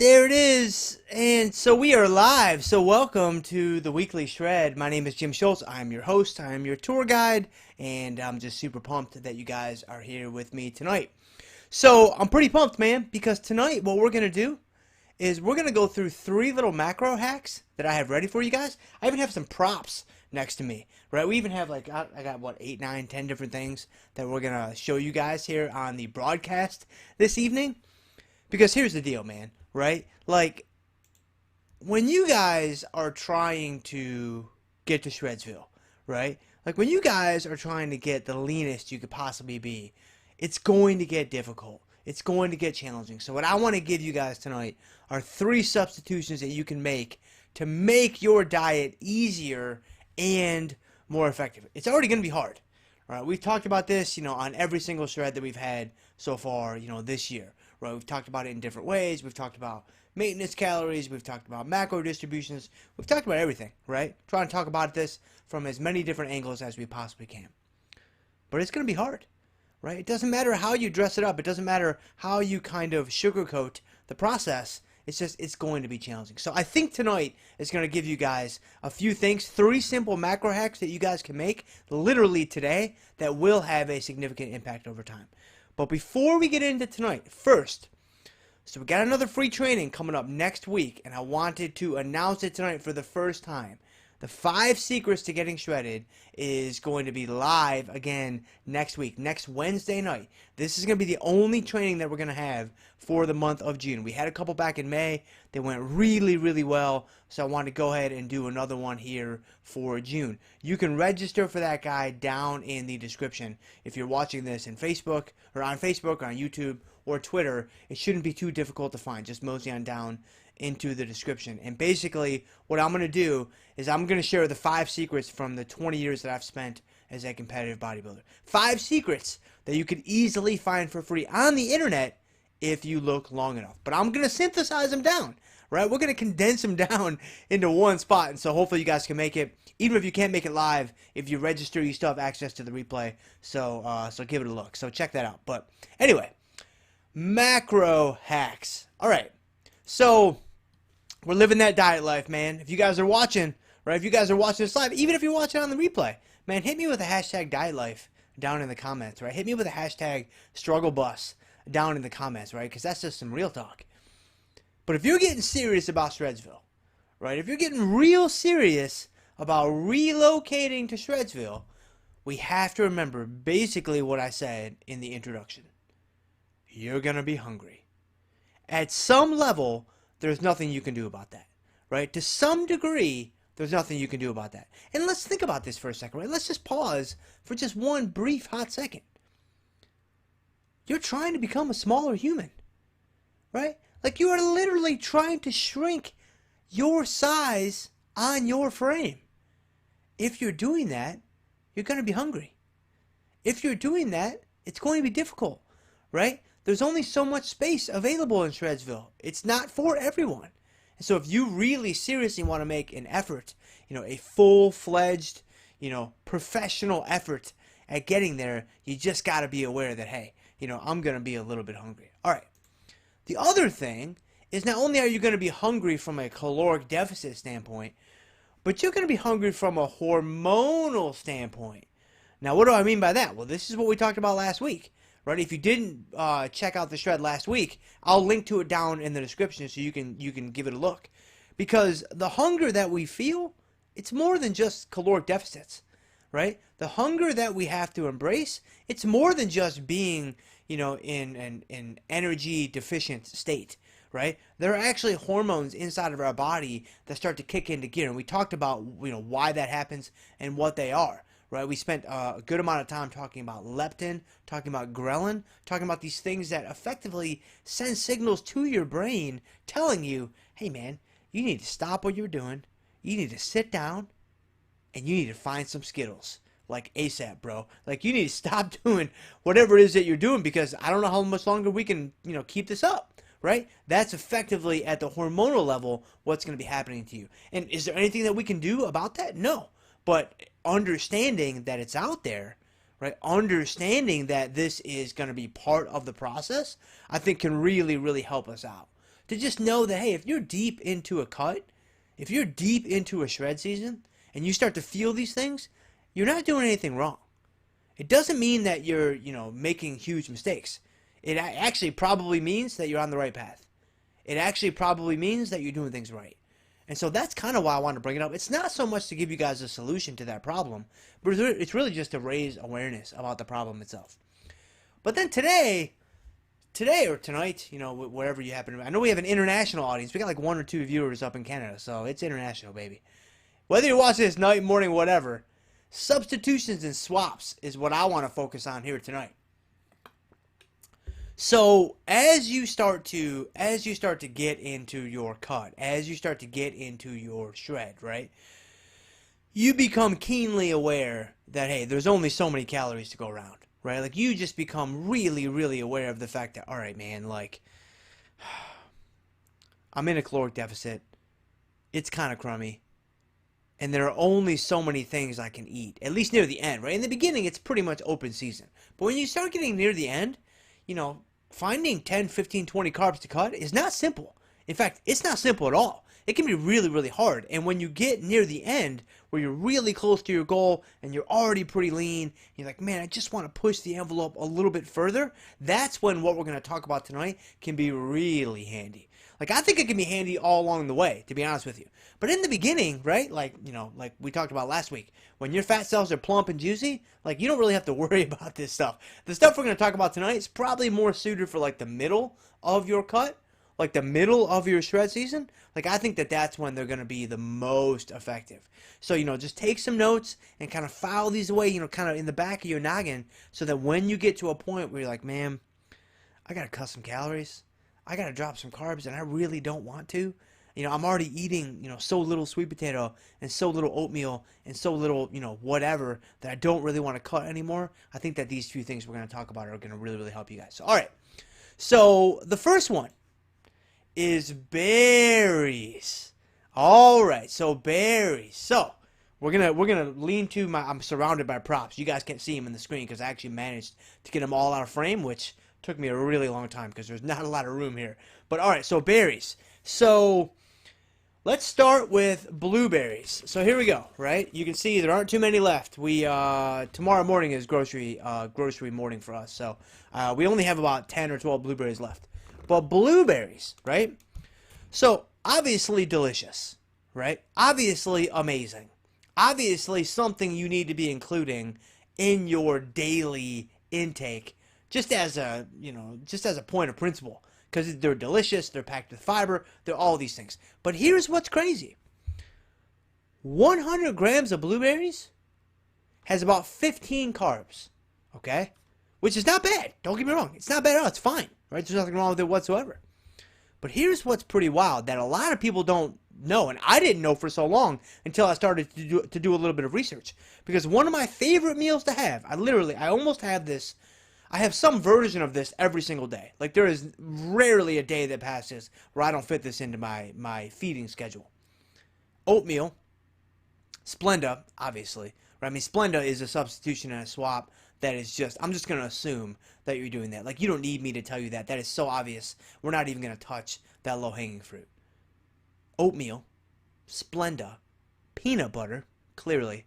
There it is. And so we are live. So welcome to the weekly shred. My name is Jim Schultz. I'm your host. I'm your tour guide. And I'm just super pumped that you guys are here with me tonight. So I'm pretty pumped, man, because tonight what we're going to do is we're going to go through 3 little macro hacks that I have ready for you guys. I even have some props next to me, right? We even have I got what, 8, 9, 10 different things that we're going to show you guys here on the broadcast this evening. Because here's the deal, man, right? Like, when you guys are trying to get to Shredsville, right? Like, when you guys are trying to get the leanest you could possibly be, it's going to get difficult. It's going to get challenging. So what I want to give you guys tonight are 3 substitutions that you can make to make your diet easier and more effective. It's already going to be hard. Right? We've talked about this, on every single shred that we've had so far, this year. Right? We've talked about it in different ways. We've talked about maintenance calories. We've talked about macro distributions. We've talked about everything, right? Trying to talk about this from as many different angles as we possibly can. But it's going to be hard, right? It doesn't matter how you dress it up. It doesn't matter how you kind of sugarcoat the process. It's going to be challenging. So I think tonight is going to give you guys a few things, 3 simple macro hacks that you guys can make literally today that will have a significant impact over time. But before we get into tonight, first, so we got another free training coming up next week, and I wanted to announce it tonight for the first time. The 5 Secrets to Getting Shredded is going to be live again next week, next Wednesday night. This is going to be the only training that we're going to have for the month of June. We had a couple back in May. They went really, really well, so I wanted to go ahead and do another one here for June. You can register for that guy down in the description. If you're watching this in Facebook or on YouTube or Twitter, it shouldn't be too difficult to find. Just mosey on down into the description. And basically what I'm going to do is I'm going to share the 5 secrets from the 20 years that I've spent as a competitive bodybuilder. 5 secrets that you could easily find for free on the internet if you look long enough. But I'm going to synthesize them down, right? We're going to condense them down into one spot. And so hopefully you guys can make it. Even if you can't make it live, if you register, you still have access to the replay. So give it a look. So check that out. But anyway, macro hacks. All right. So we're living that diet life, man. If you guys are watching, right? If you guys are watching this live, even if you're watching on the replay, man, hit me with a hashtag diet life down in the comments, right? Hit me with a hashtag struggle bus down in the comments, right? Because that's just some real talk. But if you're getting serious about Shredsville, right? If you're getting real serious about relocating to Shredsville, we have to remember basically what I said in the introduction. You're going to be hungry. At some level, there's nothing you can do about that, right? To some degree, there's nothing you can do about that. And let's think about this for a second, right? Let's just pause for just one brief hot second. You're trying to become a smaller human, right? Like, you are literally trying to shrink your size on your frame. If you're doing that, you're going to be hungry. If you're doing that, it's going to be difficult, right? There's only so much space available in Shredsville. It's not for everyone. And so if you really seriously want to make an effort, a full-fledged, professional effort at getting there, you just got to be aware that, hey, I'm going to be a little bit hungry. All right. The other thing is, not only are you going to be hungry from a caloric deficit standpoint, but you're going to be hungry from a hormonal standpoint. Now, what do I mean by that? Well, this is what we talked about last week. Right? If you didn't check out the shred last week, I'll link to it down in the description so you can give it a look. Because the hunger that we feel, it's more than just caloric deficits, right? The hunger that we have to embrace, it's more than just being, in an energy deficient state, right? There are actually hormones inside of our body that start to kick into gear, and we talked about why that happens and what they are. Right, we spent a good amount of time talking about leptin, talking about ghrelin, talking about these things that effectively send signals to your brain telling you, hey man, you need to stop what you're doing, you need to sit down, and you need to find some Skittles. Like ASAP, bro. Like, you need to stop doing whatever it is that you're doing, because I don't know how much longer we can, keep this up. Right? That's effectively at the hormonal level what's going to be happening to you. And is there anything that we can do about that? No. But understanding that it's out there, right? Understanding that this is going to be part of the process, I think can really, really help us out. to just know that, hey, if you're deep into a cut, if you're deep into a shred season, and you start to feel these things, you're not doing anything wrong. It doesn't mean that you're, making huge mistakes. It actually probably means that you're on the right path. It actually probably means that you're doing things right. And so that's kind of why I want to bring it up. It's not so much to give you guys a solution to that problem, but it's really just to raise awareness about the problem itself. But then today or tonight, wherever you happen to be. I know we have an international audience. We got like 1 or 2 viewers up in Canada, so it's international, baby. Whether you're watching this night, morning, whatever, substitutions and swaps is what I want to focus on here tonight. So as you start to get into your cut, as you start to get into your shred, right? You become keenly aware that, hey, there's only so many calories to go around, right? Like, you just become really, really aware of the fact that, all right, man, like, I'm in a caloric deficit. It's kind of crummy. And there are only so many things I can eat, at least near the end, right? In the beginning, it's pretty much open season. But when you start getting near the end, finding 10, 15, 20 carbs to cut is not simple. In fact, it's not simple at all. It can be really, really hard. And when you get near the end, where you're really close to your goal and you're already pretty lean, you're like, man, I just want to push the envelope a little bit further. That's when what we're going to talk about tonight can be really handy. Like, I think it can be handy all along the way, to be honest with you. But in the beginning, right, like we talked about last week, when your fat cells are plump and juicy, like, you don't really have to worry about this stuff. The stuff we're going to talk about tonight is probably more suited for, like, the middle of your cut, like the middle of your shred season. Like, I think that's when they're going to be the most effective. So, just take some notes and kind of file these away, kind of in the back of your noggin, so that when you get to a point where you're like, man, I got to cut some calories, I got to drop some carbs, and I really don't want to. I'm already eating, so little sweet potato and so little oatmeal and so little, whatever, that I don't really want to cut anymore. I think that these few things we're going to talk about are going to really, really help you guys. So, all right. So the first one is berries. All right. So berries. So we're gonna lean to I'm surrounded by props. You guys can't see them in the screen because I actually managed to get them all out of frame, which took me a really long time because there's not a lot of room here. But all right. So berries. So let's start with blueberries. So here we go, right? You can see there aren't too many left. We tomorrow morning is grocery morning for us. So we only have about 10 or 12 blueberries left. But blueberries, right? So obviously delicious, right? Obviously amazing. Obviously something you need to be including in your daily intake, just as a point of principle. Because they're delicious, they're packed with fiber, they're all these things. But here's what's crazy. 100 grams of blueberries has about 15 carbs, okay? Which is not bad. Don't get me wrong. It's not bad at all. It's fine, right? There's nothing wrong with it whatsoever. But here's what's pretty wild that a lot of people don't know, and I didn't know for so long until I started to do a little bit of research. Because one of my favorite meals to have, I almost have this, I have some version of this every single day. Like, there is rarely a day that passes where I don't fit this into my feeding schedule. Oatmeal, Splenda, obviously. Right? I mean, Splenda is a substitution and a swap that is just, I'm just going to assume that you're doing that. Like, you don't need me to tell you that. That is so obvious. We're not even going to touch that low-hanging fruit. Oatmeal, Splenda, peanut butter, clearly,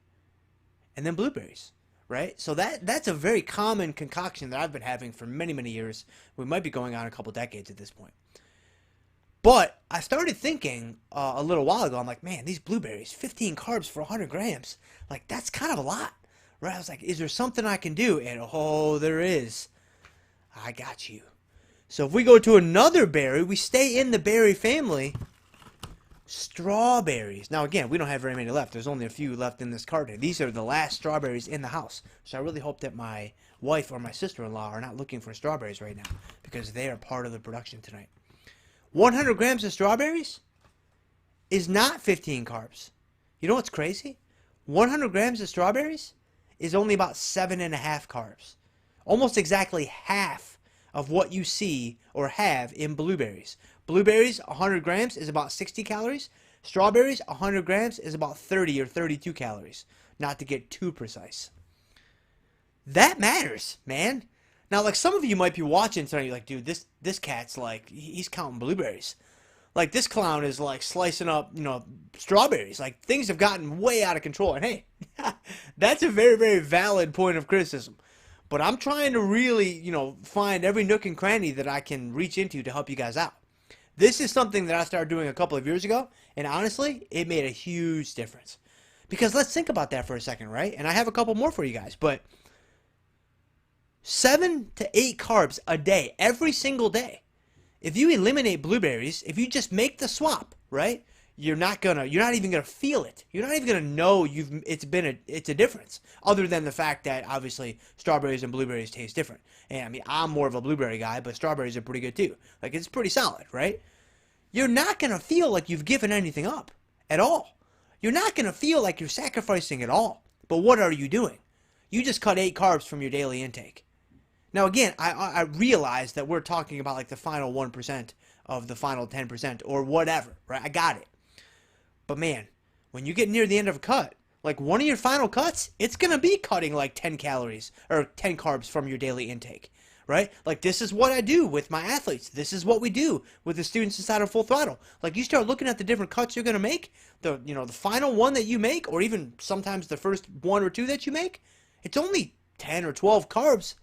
and then blueberries. Right? So that's a very common concoction that I've been having for many, many years. We might be going on a couple decades at this point. But I started thinking a little while ago, I'm like, man, these blueberries, 15 carbs for 100 grams. Like, that's kind of a lot. Right? I was like, is there something I can do? And oh, there is. I got you. So if we go to another berry, we stay in the berry family. Strawberries. Now, again, we don't have very many left. There's only a few left in this carton. These are the last strawberries in the house. So I really hope that my wife or my sister-in-law are not looking for strawberries right now, because they are part of the production tonight. 100 grams of strawberries is not 15 carbs. You know what's crazy? 100 grams of strawberries is only about 7.5 carbs. Almost exactly half of what you see or have in blueberries. Blueberries, 100 grams is about 60 calories. Strawberries, 100 grams is about 30 or 32 calories. Not to get too precise. That matters, man. Now, like, some of you might be watching tonight, you're like, dude, this cat's like, he's counting blueberries. Like this clown is like slicing up, strawberries. Like things have gotten way out of control. And hey, that's a very, very valid point of criticism. But I'm trying to really, find every nook and cranny that I can reach into to help you guys out. This is something that I started doing a couple of years ago, and honestly, it made a huge difference. Because let's think about that for a second, right? And I have a couple more for you guys, but 7 to 8 carbs a day, every single day. If you eliminate blueberries, if you just make the swap, right? You're not even gonna feel it. You're not even gonna know it's a difference. Other than the fact that obviously strawberries and blueberries taste different. And I mean, I'm more of a blueberry guy, but strawberries are pretty good too. Like it's pretty solid, right? You're not gonna feel like you've given anything up at all. You're not gonna feel like you're sacrificing at all. But what are you doing? You just cut 8 carbs from your daily intake. Now again, I realize that we're talking about like the final 1% of the final 10% or whatever, right? I got it. But man, when you get near the end of a cut, like one of your final cuts, it's going to be cutting like 10 calories or 10 carbs from your daily intake, right? Like this is what I do with my athletes. This is what we do with the students inside of Full Throttle. Like you start looking at the different cuts you're going to make, the final one that you make, or even sometimes the first 1 or 2 that you make, it's only 10 or 12 carbs.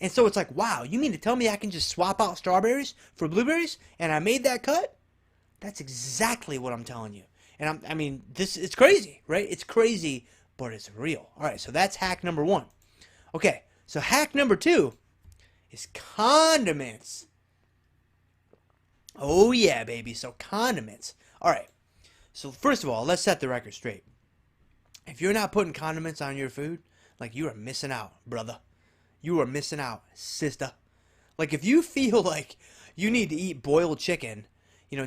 And so it's like, wow, you mean to tell me I can just swap out strawberries for blueberries and I made that cut? That's exactly what I'm telling you. And it's crazy, right? It's crazy, but it's real. All right, so that's hack number 1. Okay, so hack number 2 is condiments. Oh yeah, baby, so condiments. All right, so first of all, let's set the record straight. If you're not putting condiments on your food, like you are missing out, brother. You are missing out, sister. Like if you feel like you need to eat boiled chicken,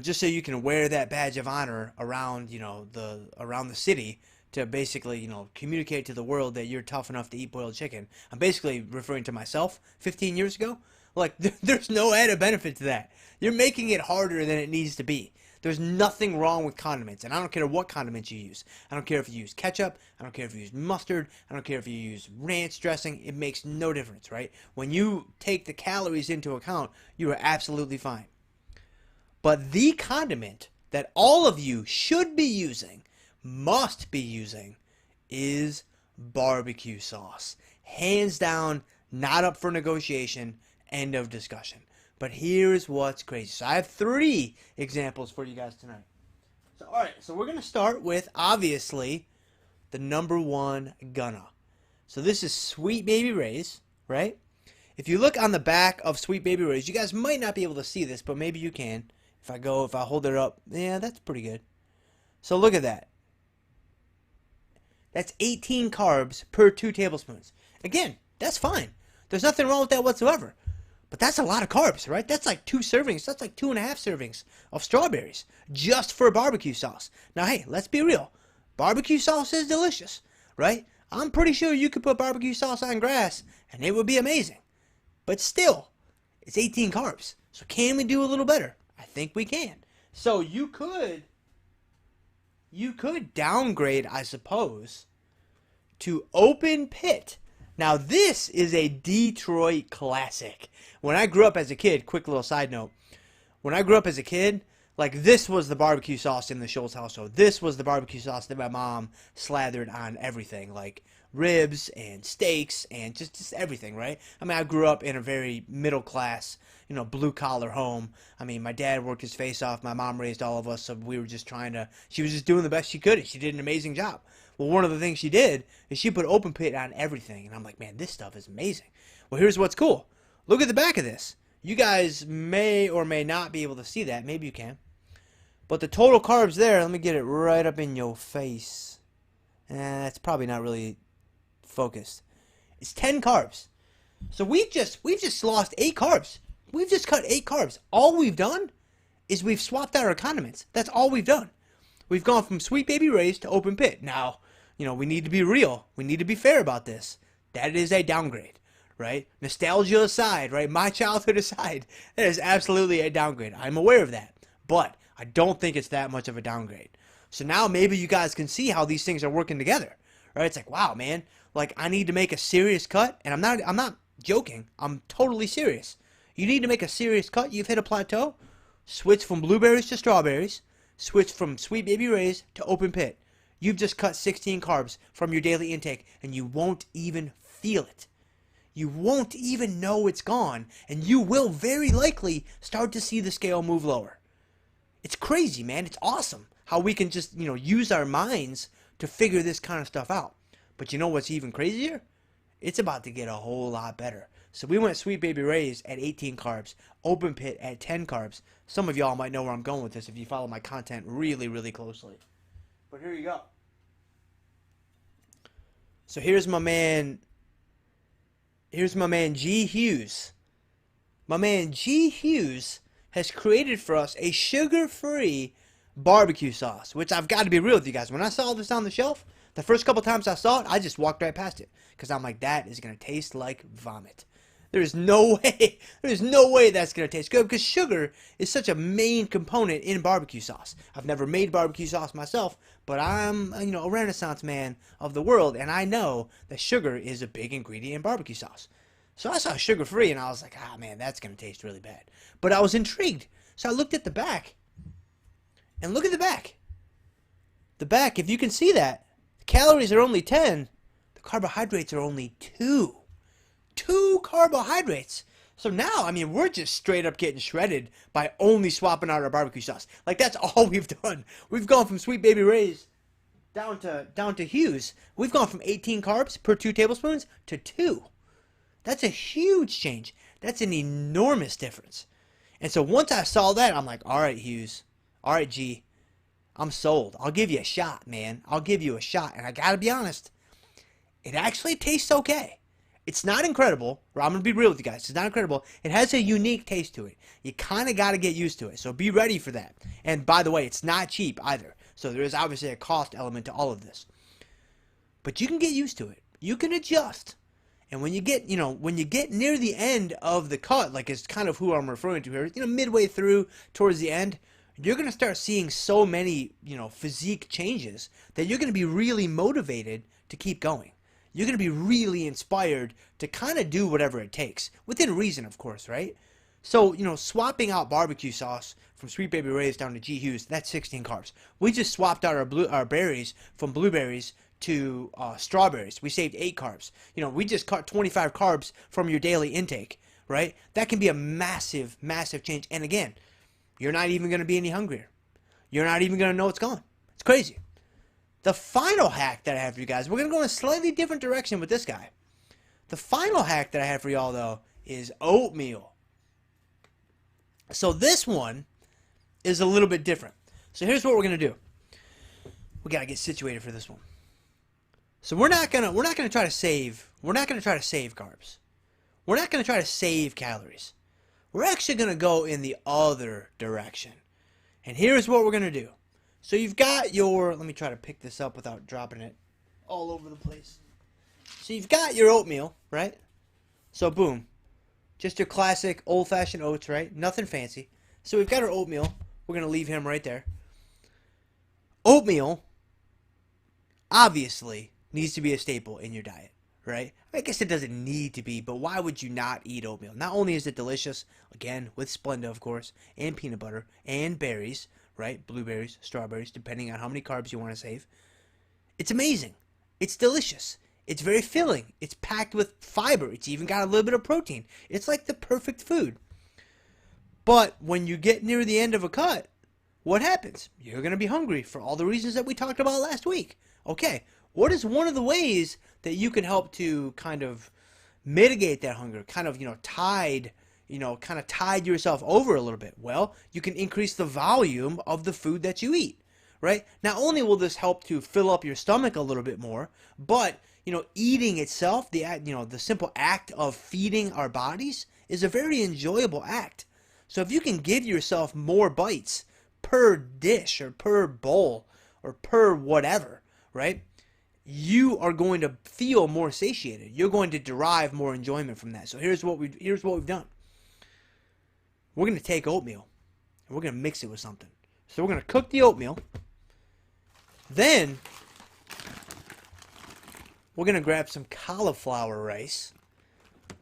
just so you can wear that badge of honor around, around the city to basically, communicate to the world that you're tough enough to eat boiled chicken. I'm basically referring to myself 15 years ago. Like there's no added benefit to that. You're making it harder than it needs to be. There's nothing wrong with condiments, and I don't care what condiments you use. I don't care if you use ketchup. I don't care if you use mustard. I don't care if you use ranch dressing. It makes no difference, right? When you take the calories into account, you are absolutely fine. But the condiment that all of you should be using, must be using, is barbecue sauce. Hands down, not up for negotiation, end of discussion. But here's what's crazy. So I have 3 examples for you guys tonight. So all right, so we're going to start with, obviously, the number 1 gunna. So this is Sweet Baby Ray's, right? If you look on the back of Sweet Baby Ray's, you guys might not be able to see this, but maybe you can. If I hold it up, yeah, that's pretty good. So look at that. That's 18 carbs per 2 tablespoons. Again, that's fine. There's nothing wrong with that whatsoever. But that's a lot of carbs, right? That's like 2 servings. That's like 2.5 servings of strawberries just for barbecue sauce. Now, hey, let's be real. Barbecue sauce is delicious, right? I'm pretty sure you could put barbecue sauce on grass and it would be amazing. But still, it's 18 carbs. So can we do a little better? I think we can. So you could downgrade, I suppose, to open pit. Now this is a Detroit classic. When I grew up as a kid, quick little side note, when I grew up as a kid, like this was the barbecue sauce in the Schultz household. This was the barbecue sauce that my mom slathered on everything, like ribs and steaks and just everything, right? I mean, I grew up in a very middle class, blue collar home. I mean, my dad worked his face off. My mom raised all of us, so we were just she was just doing the best she could, and she did an amazing job. Well, one of the things she did is she put open pit on everything, and I'm like, man, this stuff is amazing. Well, here's what's cool. Look at the back of this. You guys may or may not be able to see that. Maybe you can. But the total carbs there, let me get it right up in your face. That's probably not really focused. It's 10 carbs. So we've just lost 8 carbs. We've just cut 8 carbs. All we've done is we've swapped out our condiments. That's all we've done. We've gone from Sweet Baby Ray's to open pit. Now, we need to be real. We need to be fair about this. That is a downgrade, right? Nostalgia aside, right? My childhood aside, that is absolutely a downgrade. I'm aware of that. But I don't think it's that much of a downgrade. So now maybe you guys can see how these things are working together, right? It's like, wow, man, like I need to make a serious cut, and I'm not joking. I'm totally serious. You need to make a serious cut. You've hit a plateau. Switch from blueberries to strawberries. Switch from Sweet Baby Ray's to open pit. You've just cut 16 carbs from your daily intake, and you won't even feel it. You won't even know it's gone, and you will very likely start to see the scale move lower. It's crazy, man. It's awesome how we can just, use our minds to figure this kind of stuff out. But you know what's even crazier? It's about to get a whole lot better. So we went Sweet Baby Ray's at 18 carbs, Open Pit at 10 carbs. Some of y'all might know where I'm going with this if you follow my content really, really closely. But here you go. So here's my man G. Hughes. My man G. Hughes has created for us a sugar-free barbecue sauce, which I've got to be real with you guys. When I saw this on the shelf, the first couple times I saw it, I just walked right past it because I'm like, that is going to taste like vomit. There's no way that's going to taste good because sugar is such a main component in barbecue sauce. I've never made barbecue sauce myself, but I'm, a Renaissance man of the world, and I know that sugar is a big ingredient in barbecue sauce. So I saw sugar-free, and I was like, man, that's going to taste really bad. But I was intrigued, so I looked at the back, and look at the back. The back, if you can see that, the calories are only 10, the carbohydrates are only 2. 2 carbohydrates. So now, we're just straight up getting shredded by only swapping out our barbecue sauce. Like, that's all we've done. We've gone from Sweet Baby Ray's down to Hughes. We've gone from 18 carbs per 2 tablespoons to 2. That's a huge change. That's an enormous difference. And so once I saw that, I'm like, all right, Hughes. All right, G. I'm sold. I'll give you a shot, man. I'll give you a shot. And I got to be honest, it actually tastes okay. It's not incredible. I'm going to be real with you guys. It's not incredible. It has a unique taste to it. You kind of got to get used to it. So be ready for that. And by the way, it's not cheap either. So there is obviously a cost element to all of this. But you can get used to it. You can adjust. And when you get near the end of the cut, like it's kind of who I'm referring to here, midway through towards the end, you're going to start seeing so many, physique changes that you're going to be really motivated to keep going. You're going to be really inspired to kind of do whatever it takes. Within reason, of course, right? So, swapping out barbecue sauce from Sweet Baby Ray's down to G. Hughes, that's 16 carbs. We just swapped out our berries from blueberries to strawberries. We saved 8 carbs. We just cut 25 carbs from your daily intake, right? That can be a massive, massive change. And again, you're not even going to be any hungrier. You're not even going to know it's gone. It's crazy. The final hack that I have for you guys, we're going to go in a slightly different direction with this guy. The final hack that I have for y'all, though, is oatmeal. So this one is a little bit different. So here's what we're going to do. We got to get situated for this one. So we're not going to try to save carbs. We're not going to try to save calories. We're actually going to go in the other direction. And here's what we're going to do. So you've got your, let me try to pick this up without dropping it all over the place. So you've got your oatmeal, right? So boom, just your classic old-fashioned oats, right? Nothing fancy. So we've got our oatmeal. We're going to leave him right there. Oatmeal, obviously, needs to be a staple in your diet, right? I guess it doesn't need to be, but why would you not eat oatmeal? Not only is it delicious, again, with Splenda, of course, and peanut butter, and berries, right? Blueberries, strawberries, depending on how many carbs you want to save. It's amazing. It's delicious. It's very filling. It's packed with fiber. It's even got a little bit of protein. It's like the perfect food. But when you get near the end of a cut, what happens? You're going to be hungry for all the reasons that we talked about last week. Okay, what is one of the ways that you can help to kind of mitigate that hunger, kind of, tide yourself over a little bit? Well, you can increase the volume of the food that you eat, right? Not only will this help to fill up your stomach a little bit more, but, eating itself, the simple act of feeding our bodies is a very enjoyable act. So if you can give yourself more bites per dish or per bowl or per whatever, right? You are going to feel more satiated. You're going to derive more enjoyment from that. So here's what we've done. We're going to take oatmeal and we're going to mix it with something. So we're going to cook the oatmeal. Then we're going to grab some cauliflower rice.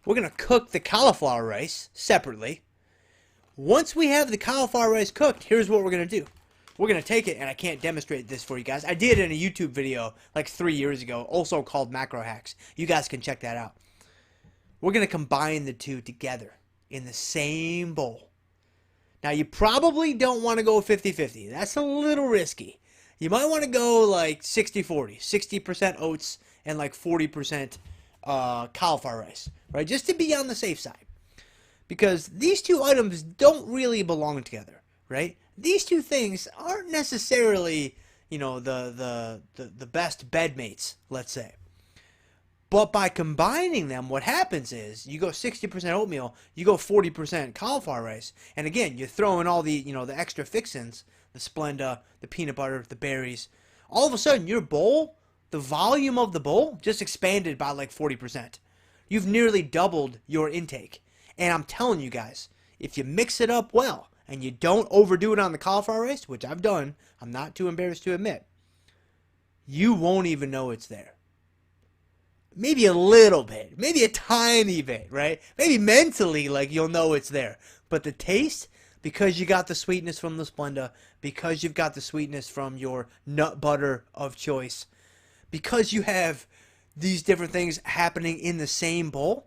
We're going to cook the cauliflower rice separately. Once we have the cauliflower rice cooked, here's what we're going to do. We're going to take it, and I can't demonstrate this for you guys. I did it in a YouTube video like 3 years ago, also called Macro Hacks. You guys can check that out. We're going to combine the two together in the same bowl. Now, you probably don't want to go 50-50. That's a little risky. You might want to go like 60-40, 60% oats and like 40% cauliflower rice, right? Just to be on the safe side. Because these two items don't really belong together, right? These two things aren't necessarily, you know, the best bedmates, let's say. But by combining them, what happens is you go 60% oatmeal, you go 40% cauliflower rice, and again, you're throwing all the, you know, the extra fixins, the Splenda, the peanut butter, the berries. All of a sudden, your bowl, the volume of the bowl, just expanded by like 40%. You've nearly doubled your intake. And I'm telling you guys, if you mix it up well, and you don't overdo it on the cauliflower rice, which I've done, I'm not too embarrassed to admit, you won't even know it's there. Maybe a little bit, maybe a tiny bit, right? Maybe mentally, like, you'll know it's there. But the taste, because you got the sweetness from the Splenda, because you've got the sweetness from your nut butter of choice, because you have these different things happening in the same bowl,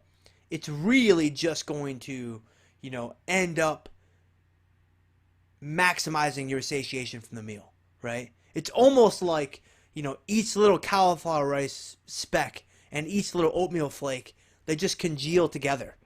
it's really just going to, you know, end up maximizing your satiation from the meal, right? It's almost like, you know, each little cauliflower rice speck and each little oatmeal flake, they just congeal together,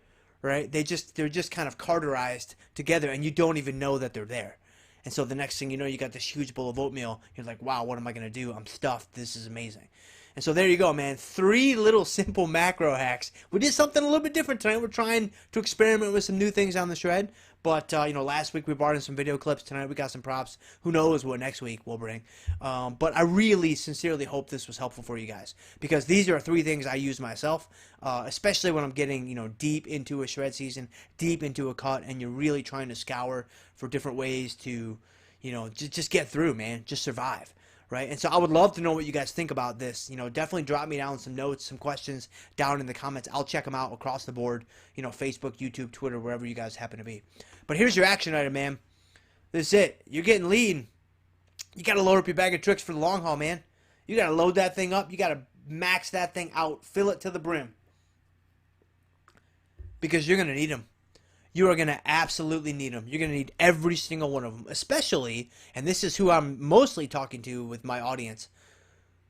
right? They're just kind of carterized together, and you don't even know that they're there. And so the next thing you know, you got this huge bowl of oatmeal. You're like, wow, what am I going to do? I'm stuffed. This is amazing. And so there you go, man. 3 little simple macro hacks. We did something a little bit different tonight. We're trying to experiment with some new things on the shred. But, you know, last week we brought in some video clips. Tonight we got some props. Who knows what next week we'll bring. But I really sincerely hope this was helpful for you guys. Because these are 3 things I use myself. Especially when I'm getting, you know, deep into a shred season. Deep into a cut. And you're really trying to scour for different ways to, you know, just get through, man. Just survive. Right? And so I would love to know what you guys think about this. You know, definitely drop me down some notes, some questions down in the comments. I'll check them out across the board. You know, Facebook, YouTube, Twitter, wherever you guys happen to be. But here's your action item, man. This is it. You're getting lean. You got to load up your bag of tricks for the long haul, man. You got to load that thing up. You got to max that thing out. Fill it to the brim. Because you're going to need them. You are going to absolutely need them. You're going to need every single one of them. Especially, and this is who I'm mostly talking to with my audience,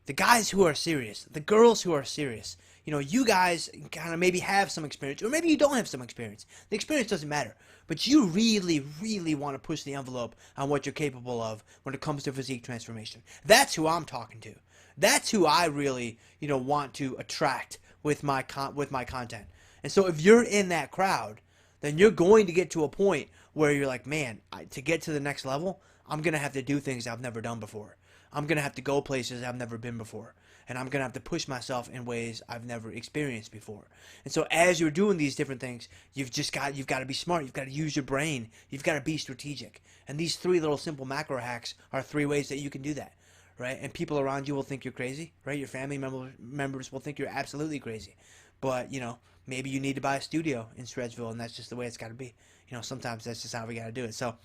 the guys who are serious. The girls who are serious. You know, you guys kind of maybe have some experience, or maybe you don't have some experience. The experience doesn't matter. But you really, really want to push the envelope on what you're capable of when it comes to physique transformation. That's who I'm talking to. That's who I really, you know, want to attract with my content. And so if you're in that crowd, then you're going to get to a point where you're like, man, to get to the next level, I'm going to have to do things I've never done before. I'm going to have to go places I've never been before. And I'm going to have to push myself in ways I've never experienced before. And so as you're doing these different things, you've got to be smart. You've got to use your brain. You've got to be strategic. And these 3 little simple macro hacks are 3 ways that you can do that. Right? And people around you will think you're crazy. Right? Your family members will think you're absolutely crazy. But, you know, maybe you need to buy a studio in Shredsville, and that's just the way it's got to be. You know, sometimes that's just how we got to do it. So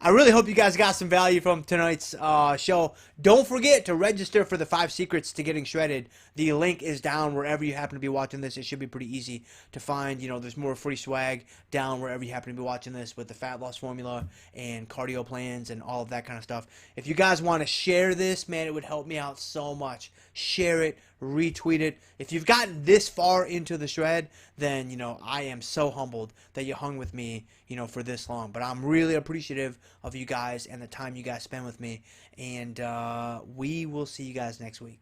I really hope you guys got some value from tonight's show. Don't forget to register for the 5 secrets to getting shredded. The link is down wherever you happen to be watching this. It should be pretty easy to find. You know, there's more free swag down wherever you happen to be watching this with the fat loss formula and cardio plans and all of that kind of stuff. If you guys want to share this, man, it would help me out so much. Share it, retweet it. If you've gotten this far into the shred, then, you know, I am so humbled that you hung with me, you know, for this long. But I'm really appreciative of you guys and the time you guys spend with me. And we will see you guys next week.